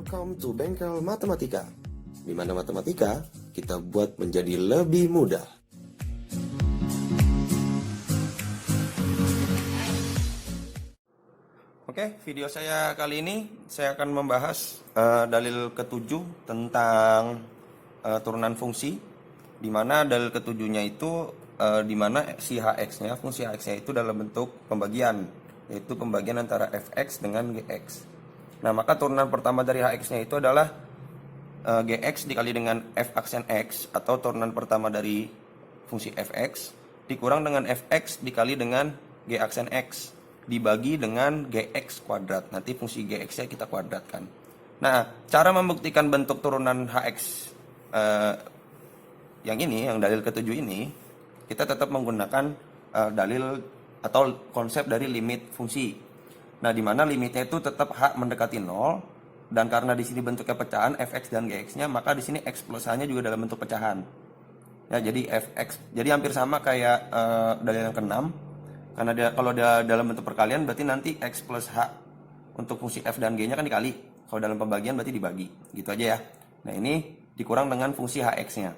Welcome to Bengkel Matematika, di mana matematika kita buat menjadi lebih mudah. Oke, video saya kali ini saya akan membahas dalil ketujuh tentang turunan fungsi, di mana dalil ketujuhnya itu di mana si hx-nya, fungsi hx-nya itu dalam bentuk pembagian, yaitu pembagian antara fx dengan gx. Nah, maka turunan pertama dari hx-nya itu adalah gx dikali dengan f aksen x, atau turunan pertama dari fungsi fx dikurang dengan fx dikali dengan g aksen x dibagi dengan gx kuadrat. Nanti fungsi gx-nya kita kuadratkan. Nah, cara membuktikan bentuk turunan hx yang ini, yang dalil ketujuh ini, kita tetap menggunakan dalil atau konsep dari limit fungsi. Nah, di mana limitnya itu tetap h mendekati 0, dan karena di sini bentuknya pecahan fx dan gx-nya, maka di sini x plus h-nya juga dalam bentuk pecahan. Ya, jadi fx, jadi hampir sama kayak dalil yang ke-6. Karena kalau dia dalam bentuk perkalian, berarti nanti x plus h untuk fungsi f dan g-nya kan dikali. Kalau dalam pembagian berarti dibagi. Gitu aja ya. Nah, ini dikurang dengan fungsi hx-nya.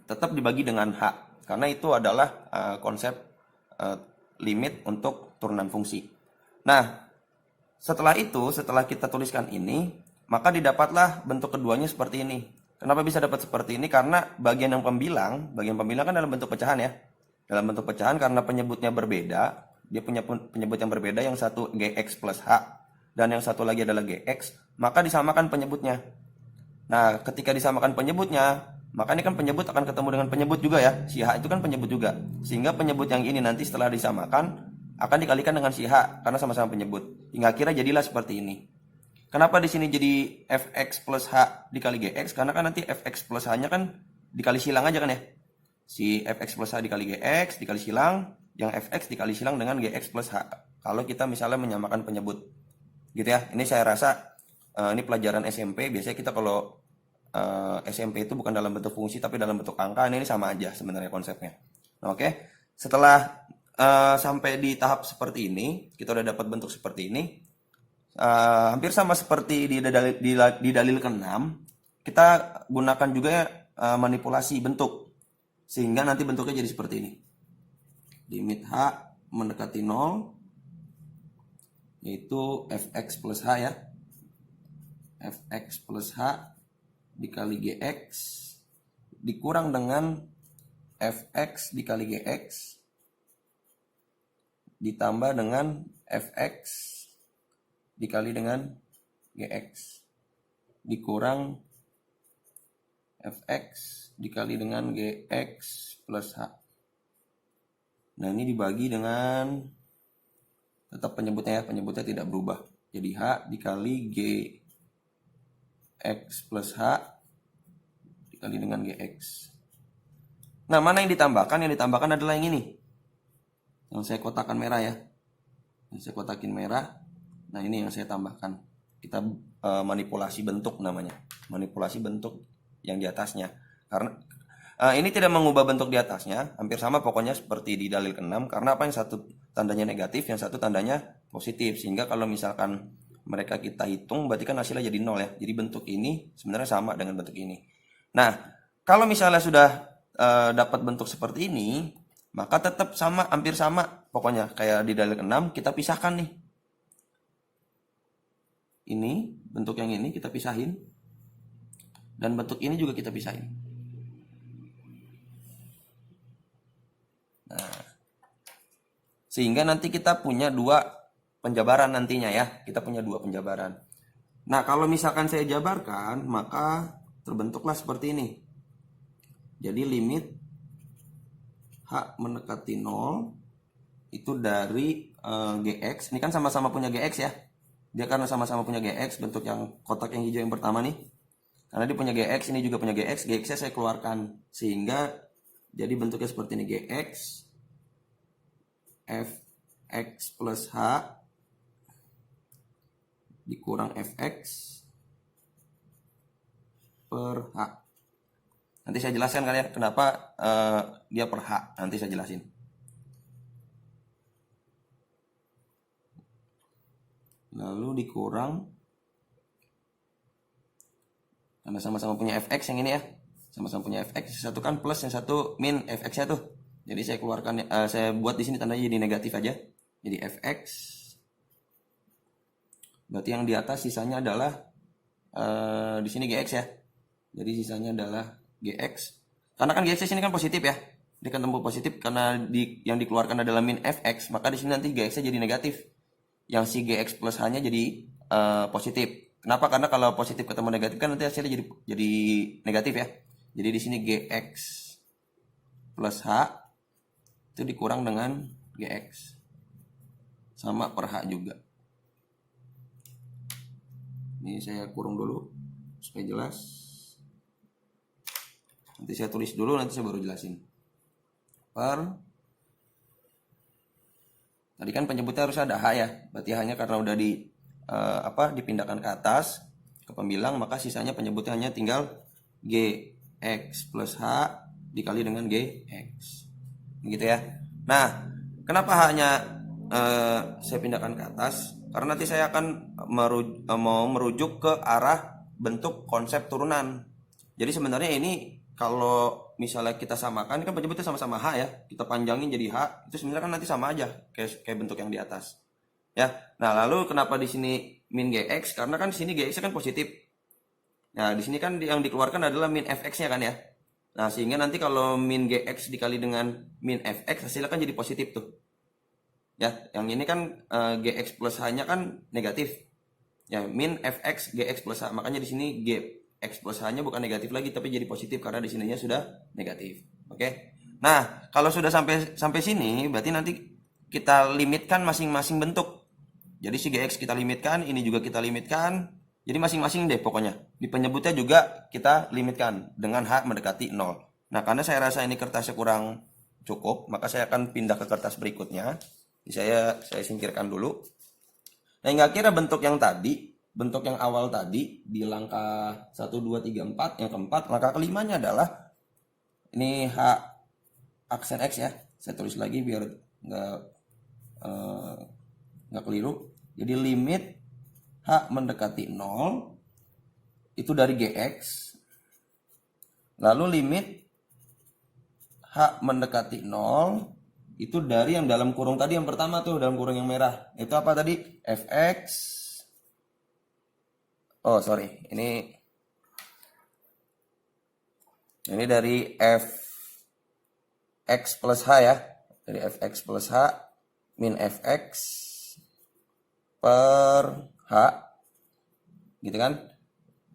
Tetap dibagi dengan h, karena itu adalah konsep limit untuk turunan fungsi. Nah, setelah itu, setelah kita tuliskan ini, maka didapatlah bentuk keduanya seperti ini. Kenapa bisa dapat seperti ini? Karena bagian pembilang kan dalam bentuk pecahan ya. Dalam bentuk pecahan karena penyebutnya berbeda, dia punya penyebut yang berbeda, yang satu gx plus h dan yang satu lagi adalah gx, maka disamakan penyebutnya. Nah, ketika disamakan penyebutnya, maka ini kan penyebut akan ketemu dengan penyebut juga ya. Si h itu kan penyebut juga. Sehingga penyebut yang ini nanti setelah disamakan akan dikalikan dengan si h karena sama-sama penyebut. Hingga akhirnya jadilah seperti ini. Kenapa di sini jadi fx plus h dikali gx? Karena kan nanti fx plus h-nya kan dikali silang aja kan ya. Si fx plus h dikali gx dikali silang, yang fx dikali silang dengan gx plus h. Kalau kita misalnya menyamakan penyebut. Gitu ya. Ini saya rasa ini pelajaran SMP. Biasanya kita kalau SMP itu bukan dalam bentuk fungsi tapi dalam bentuk angka. Ini sama aja sebenarnya konsepnya. Nah, oke. Setelah sampai di tahap seperti ini, kita udah dapat bentuk seperti ini. Hampir sama seperti di dalil ke-6, kita gunakan juga manipulasi bentuk, sehingga nanti bentuknya jadi seperti ini. Limit h mendekati 0, yaitu fx plus h ya. Fx plus h dikali gx dikurang dengan fx dikali gx ditambah dengan fx dikali dengan gx dikurang fx dikali dengan gx plus h. Nah, ini dibagi dengan tetap penyebutnya ya, penyebutnya tidak berubah. Jadi h dikali gx plus h dikali dengan gx. Nah, mana yang ditambahkan? Yang ditambahkan adalah yang ini. Yang saya kotakan merah ya. Yang saya kotakin merah. Nah, ini yang saya tambahkan. Kita manipulasi bentuk namanya. Manipulasi bentuk yang di atasnya. Karena ini tidak mengubah bentuk di atasnya. Hampir sama pokoknya seperti di dalil ke-6. Karena apa? Yang satu tandanya negatif, yang satu tandanya positif. Sehingga kalau misalkan mereka kita hitung, berarti kan hasilnya jadi 0 ya. Jadi bentuk ini sebenarnya sama dengan bentuk ini. Nah, kalau misalnya sudah dapat bentuk seperti ini, maka tetap sama, hampir sama. Pokoknya kayak di dalil ke-6 kita pisahkan nih. Ini, bentuk yang ini kita pisahin. Dan bentuk ini juga kita pisahin. Nah, sehingga nanti kita punya dua penjabaran nantinya ya. Kita punya dua penjabaran. Nah, kalau misalkan saya jabarkan, maka terbentuklah seperti ini. Jadi limit h mendekati 0 itu dari gx. Ini kan sama-sama punya gx ya. Dia karena sama-sama punya gx, bentuk yang kotak yang hijau yang pertama nih. Karena dia punya gx, ini juga punya gx. Gx-nya saya keluarkan. Sehingga jadi bentuknya seperti ini. Gx fx plus h dikurang fx per h. Nanti saya jelaskan kalian kenapa dia per h. Nanti saya jelasin. Lalu dikurang Karena sama-sama punya fx yang ini ya. Sama-sama punya fx, satu kan plus, yang satu min fx-nya tuh. Jadi saya keluarkan, saya buat di sini tandanya jadi negatif aja. Jadi fx. Berarti yang di atas sisanya adalah di sini gx ya. Jadi sisanya adalah gx. Karena kan gx di sini kan positif ya. Dia kan tembus positif karena yang dikeluarkan adalah min fx, maka di sini nanti gx-nya jadi negatif. Yang si gx plus h-nya jadi positif. Kenapa? Karena kalau positif ketemu negatif kan nanti hasilnya jadi negatif ya. Jadi di sini gx plus h itu dikurang dengan gx sama per h juga. Ini saya kurung dulu supaya jelas. Nanti saya tulis dulu, nanti saya baru jelasin. Tadi kan penyebutnya harus ada h ya. Berarti h-nya karena udah dipindahkan ke atas ke pembilang, maka sisanya penyebutnya hanya tinggal gx plus h dikali dengan gx. Gitu ya. Nah, kenapa h-nya saya pindahkan ke atas? Karena nanti saya akan mau merujuk ke arah bentuk konsep turunan. Jadi sebenarnya ini kalau misalnya kita samakan, kan penyebutnya sama-sama h ya, kita panjangin jadi h, itu sebenarnya kan nanti sama aja kayak bentuk yang di atas. Ya. Nah, lalu kenapa di sini min gx? Karena kan di sini gx kan positif. Nah, di sini kan yang dikeluarkan adalah min fx-nya kan ya. Nah, sehingga nanti kalau min gx dikali dengan min fx hasilnya kan jadi positif tuh. Ya, yang ini kan gx plus h-nya kan negatif. Ya, min fx gx plus h. Makanya di sini gx plus h-nya bukan negatif lagi tapi jadi positif karena di sininya sudah negatif. Oke. Nah, kalau sudah sampai sini berarti nanti kita limitkan masing-masing bentuk. Jadi si gx kita limitkan, ini juga kita limitkan. Jadi masing-masing deh pokoknya. Di penyebutnya juga kita limitkan dengan h mendekati 0. Nah, karena saya rasa ini kertasnya kurang cukup, maka saya akan pindah ke kertas berikutnya. Saya singkirkan dulu. Nah, hingga akhirnya bentuk yang awal tadi di langkah 1, 2, 3, 4, yang keempat, langkah kelimanya adalah ini h aksen x ya. Saya tulis lagi biar nggak keliru. Jadi limit h mendekati 0 itu dari gx, lalu limit h mendekati 0 itu dari yang dalam kurung tadi, yang pertama tuh dalam kurung yang merah. Itu apa tadi? Fx. Oh sorry, ini dari fx plus h ya, dari fx plus h min fx per h, gitu kan?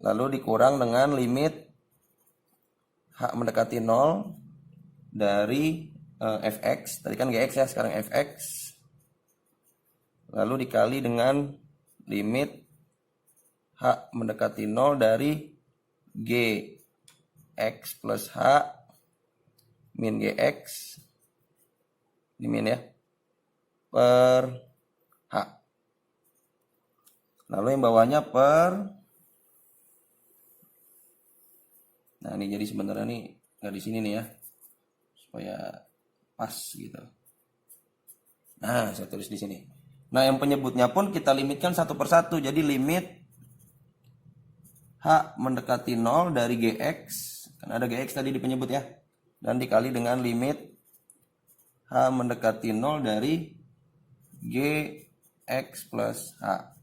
Lalu dikurang dengan limit h mendekati 0 dari fx, tadi kan gx ya, sekarang fx, lalu dikali dengan limit h mendekati 0 dari gx plus h min gx, ini min ya, per h. Lalu yang bawahnya per, nah ini jadi sebenarnya nih nggak di sini nih ya, supaya pas gitu. Nah, saya tulis di sini. Nah, yang penyebutnya pun kita limitkan satu persatu. Jadi limit h mendekati 0 dari gx, kan ada gx tadi di penyebut ya, dan dikali dengan limit h mendekati 0 dari gx plus h.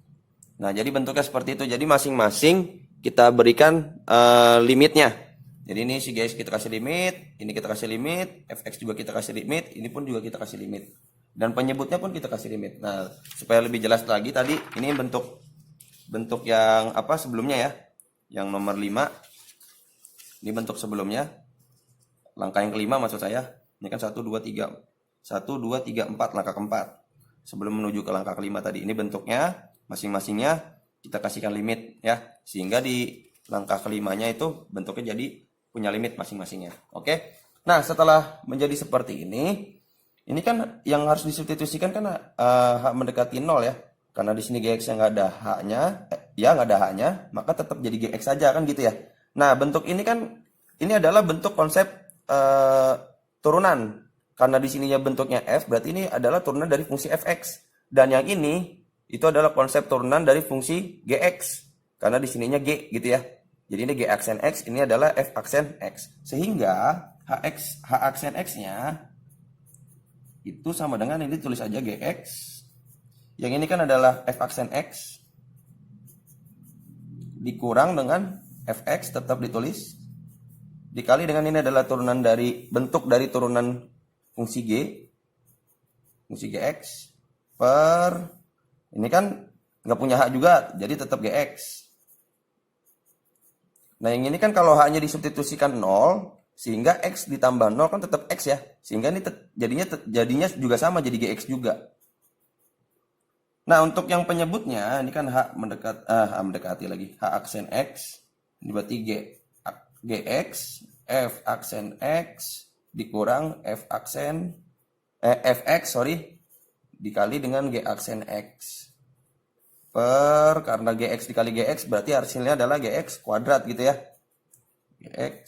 Nah, jadi bentuknya seperti itu. Jadi masing-masing kita berikan limitnya. Jadi ini si guys kita kasih limit, ini kita kasih limit, fx juga kita kasih limit, ini pun juga kita kasih limit. Dan penyebutnya pun kita kasih limit. Nah, supaya lebih jelas lagi tadi, ini bentuk yang apa sebelumnya ya. Yang nomor 5. Ini bentuk sebelumnya. Langkah yang kelima maksud saya. Ini kan 1 2 3 4 langkah keempat. Sebelum menuju ke langkah kelima tadi, ini bentuknya masing-masingnya kita kasihkan limit ya. Sehingga di langkah kelimanya itu bentuknya jadi punya limit masing-masingnya. Oke. Nah, setelah menjadi seperti ini kan yang harus disubstitusikan kan h mendekati 0 ya. Karena di sini gx yang nggak ada h-nya, nggak ada h-nya, maka tetap jadi gx saja kan gitu ya. Nah, bentuk ini kan ini adalah bentuk konsep turunan. Karena di sininya bentuknya f, berarti ini adalah turunan dari fungsi fx. Dan yang ini itu adalah konsep turunan dari fungsi gx. Karena di sininya g gitu ya. Jadi ini G aksen X, ini adalah F aksen X. Sehingga H aksen X-nya itu sama dengan ini, tulis aja GX. Yang ini kan adalah F aksen X dikurang dengan Fx, tetap ditulis, dikali dengan ini adalah turunan dari bentuk dari turunan fungsi G, fungsi Gx per ini kan nggak punya H juga, jadi tetap Gx. Nah yang ini kan kalau H-nya disubstitusikan 0, sehingga X ditambah 0 kan tetap X ya, sehingga ini jadinya juga sama, jadi Gx juga. Nah untuk yang penyebutnya ini kan H mendekati lagi H aksen X, ini berarti Gx F aksen X dikurang Fx dikali dengan G aksen X per, karena Gx dikali Gx berarti hasilnya adalah Gx kuadrat gitu ya, Gx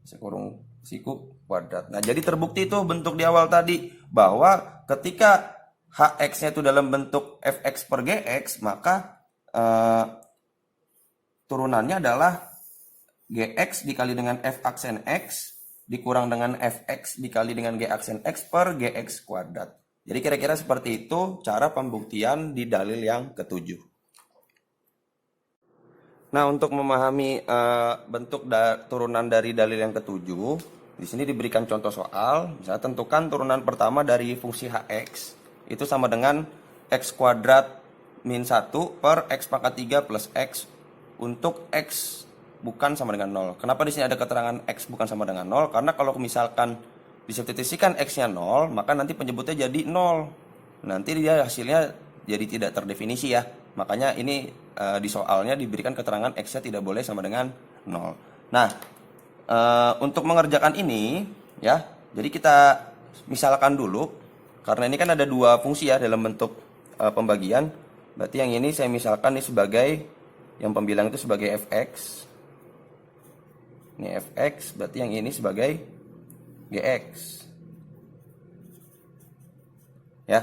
sekurung siku kuadrat. Nah jadi terbukti itu bentuk di awal tadi, bahwa ketika Hx-nya itu dalam bentuk Fx per Gx, maka turunannya adalah Gx dikali dengan F aksen X dikurang dengan Fx dikali dengan G aksen X per Gx kuadrat. Jadi kira-kira seperti itu cara pembuktian di dalil yang ketujuh. Nah untuk memahami bentuk turunan dari dalil yang ketujuh, di sini diberikan contoh soal. Misalnya tentukan turunan pertama dari fungsi Hx itu sama dengan X kuadrat min 1 per X pangkat 3 plus X untuk X bukan sama dengan 0. Kenapa di sini ada keterangan X bukan sama dengan 0? Karena kalau misalkan disubstitusikan X-nya 0, maka nanti penyebutnya jadi 0. Nanti dia hasilnya jadi tidak terdefinisi ya. Makanya ini di soalnya diberikan keterangan X-nya tidak boleh sama dengan 0. Nah, untuk mengerjakan ini ya, jadi kita misalkan dulu, karena ini kan ada dua fungsi ya dalam bentuk pembagian. Berarti yang ini saya misalkan ini sebagai, yang pembilang itu sebagai Fx. Ini Fx, berarti yang ini sebagai Gx. Ya.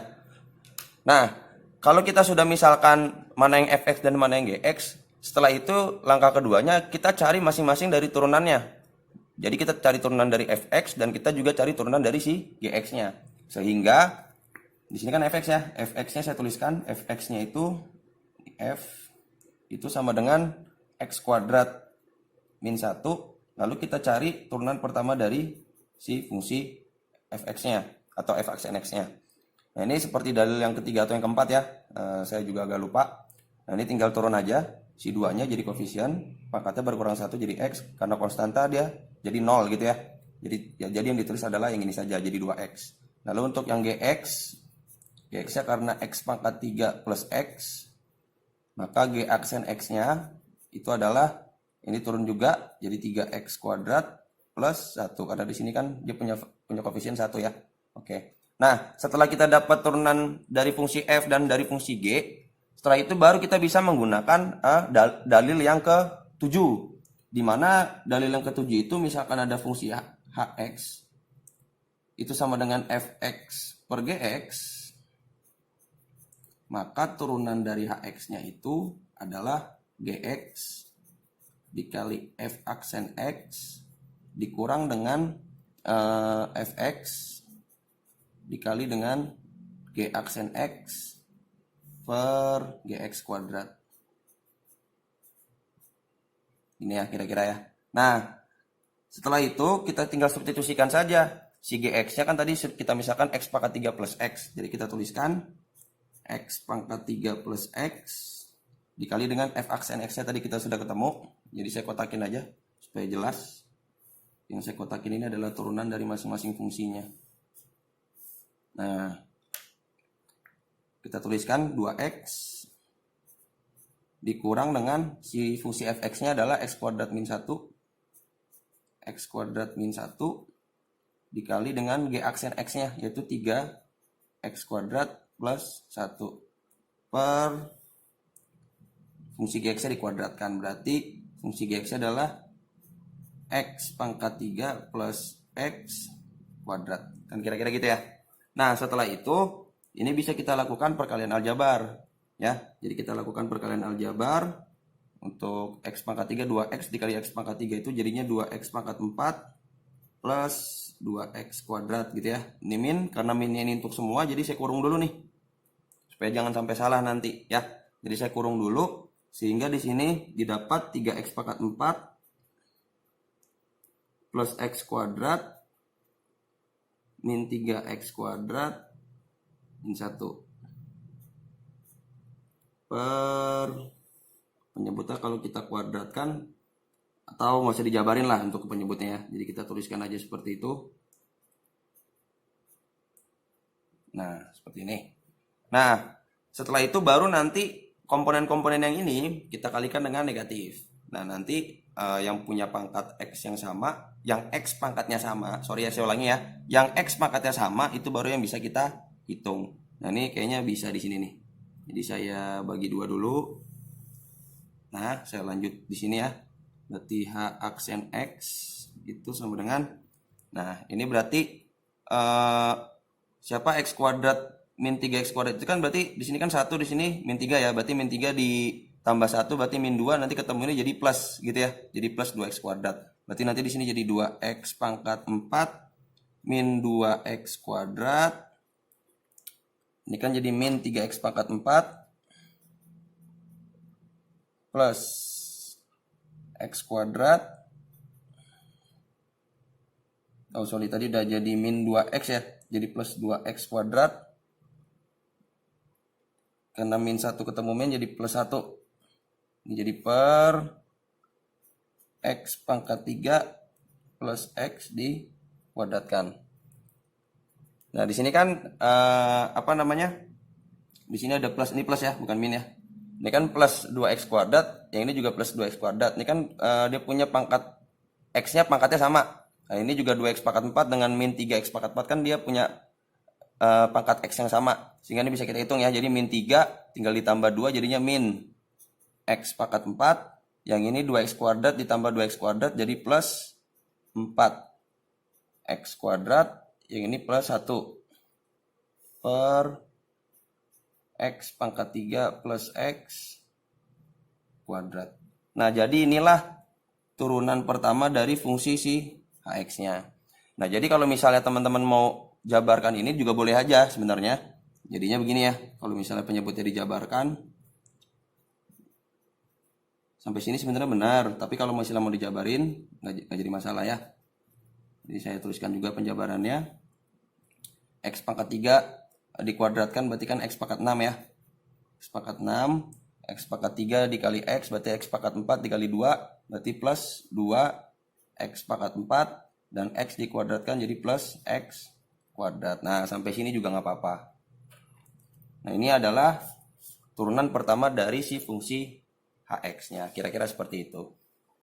Nah, kalau kita sudah misalkan mana yang Fx dan mana yang Gx, setelah itu langkah keduanya kita cari masing-masing dari turunannya. Jadi kita cari turunan dari Fx dan kita juga cari turunan dari si Gx-nya. Sehingga di sini kan Fx ya. Fx-nya saya tuliskan, Fx-nya itu F itu sama dengan X kuadrat min 1. Lalu kita cari turunan pertama dari si fungsi Fx-nya atau F aksen X-nya. Nah ini seperti dalil yang ketiga atau yang keempat ya. Saya juga agak lupa. Nah ini tinggal turun aja. Si 2-nya jadi koefisien, pangkatnya berkurang 1 jadi X. Karena konstanta dia jadi 0 gitu ya. Jadi yang ditulis adalah yang ini saja, jadi 2X. Lalu untuk yang Gx, Gx-nya karena X pangkat 3 plus X, maka G aksen X-nya itu adalah, ini turun juga, jadi 3X kuadrat plus 1. Karena di sini kan dia punya koefisien 1 ya. Oke. Nah, setelah kita dapat turunan dari fungsi F dan dari fungsi G, setelah itu baru kita bisa menggunakan dalil yang ke-7. Di mana dalil yang ke-7 itu misalkan ada fungsi Hx itu sama dengan Fx per Gx, maka turunan dari Hx-nya itu adalah Gx dikali F aksen X dikurang dengan Fx dikali dengan G aksen X per Gx kuadrat. Ini ya kira-kira ya. Nah, setelah itu kita tinggal substitusikan saja. Si Gx-nya kan tadi kita misalkan X pangkat 3 plus X. Jadi kita tuliskan X pangkat 3 plus X dikali dengan F aksen X-nya tadi kita sudah ketemu. Jadi saya kotakin aja supaya jelas. Yang saya kotakin ini adalah turunan dari masing-masing fungsinya. Nah, kita tuliskan 2X dikurang dengan si fungsi Fx-nya adalah X kuadrat min 1. X kuadrat min 1 dikali dengan G aksen X-nya yaitu 3X kuadrat plus 1 per fungsi Gx-nya dikuadratkan. Berarti fungsi Gx-nya adalah X pangkat 3 plus X kuadrat. Kan kira-kira gitu ya. Nah, setelah itu ini bisa kita lakukan perkalian aljabar ya. Jadi kita lakukan perkalian aljabar. Untuk X pangkat 3, 2X dikali X pangkat 3 itu jadinya 2X pangkat 4 plus 2X kuadrat gitu ya. Ini min, karena minnya ini untuk semua, jadi saya kurung dulu nih. Supaya jangan sampai salah nanti ya. Jadi saya kurung dulu, sehingga di sini didapat 3X pangkat 4 plus X kuadrat min 3X kuadrat min 1 per penyebutnya kalau kita kuadratkan, atau nggak usah dijabarin lah untuk penyebutnya ya. Jadi kita tuliskan aja seperti itu. Nah, seperti ini. Nah, setelah itu baru nanti komponen-komponen yang ini kita kalikan dengan negatif. Nah, nanti yang punya pangkat X yang sama, yang X pangkatnya sama, sorry ya saya ulangi ya, yang X pangkatnya sama itu baru yang bisa kita hitung. Nah, ini kayaknya bisa di sini nih. Jadi saya bagi 2 dulu. Nah, saya lanjut di sini ya. Berarti H aksen X itu sama dengan, nah ini berarti siapa X kuadrat min 3X kuadrat itu kan berarti di sini kan 1, di sini min 3 ya. Berarti min 3 ditambah 1 berarti min 2, nanti ketemu ini jadi plus gitu ya. Jadi plus 2X kuadrat. Berarti nanti di sini jadi 2X pangkat 4 min 2X kuadrat. Ini kan jadi min 3X pangkat 4 plus X kuadrat. Oh sorry, tadi udah jadi min 2X ya. Jadi plus 2X kuadrat. Karena min 1 ketemu min jadi plus 1. Ini jadi per X pangkat 3 plus X dikuadratkan. Nah, di sini kan apa namanya? Di sini ada plus, ini plus ya, bukan min ya. Ini kan plus 2X kuadrat, yang ini juga plus 2X kuadrat. Ini kan dia punya pangkat X-nya pangkatnya sama. Nah, ini juga 2X pangkat 4 dengan min 3X pangkat 4 kan dia punya pangkat X yang sama. Sehingga ini bisa kita hitung ya. Jadi min 3 tinggal ditambah 2 jadinya min X pangkat 4. Yang ini 2X kuadrat ditambah 2X kuadrat jadi plus 4X kuadrat. Yang ini plus 1 per X pangkat 3 plus X kuadrat. Nah, jadi inilah turunan pertama dari fungsi si HX-nya. Nah, jadi kalau misalnya teman-teman mau jabarkan ini juga boleh aja sebenarnya. Jadinya begini ya, kalau misalnya penyebutnya dijabarkan. Sampai sini sebenarnya benar, tapi kalau misalnya mau dijabarin, nggak jadi masalah ya. Jadi saya tuliskan juga penjabarannya. X pangkat 3 dikuadratkan berarti kan X pangkat 6 ya. X pangkat 6, X pangkat 3 dikali X berarti X pangkat 4 dikali 2 berarti plus 2 X pangkat 4 dan X dikuadratkan jadi plus X kuadrat. Nah, sampai sini juga nggak apa-apa. Nah, ini adalah turunan pertama dari si fungsi HX-nya. Kira-kira seperti itu.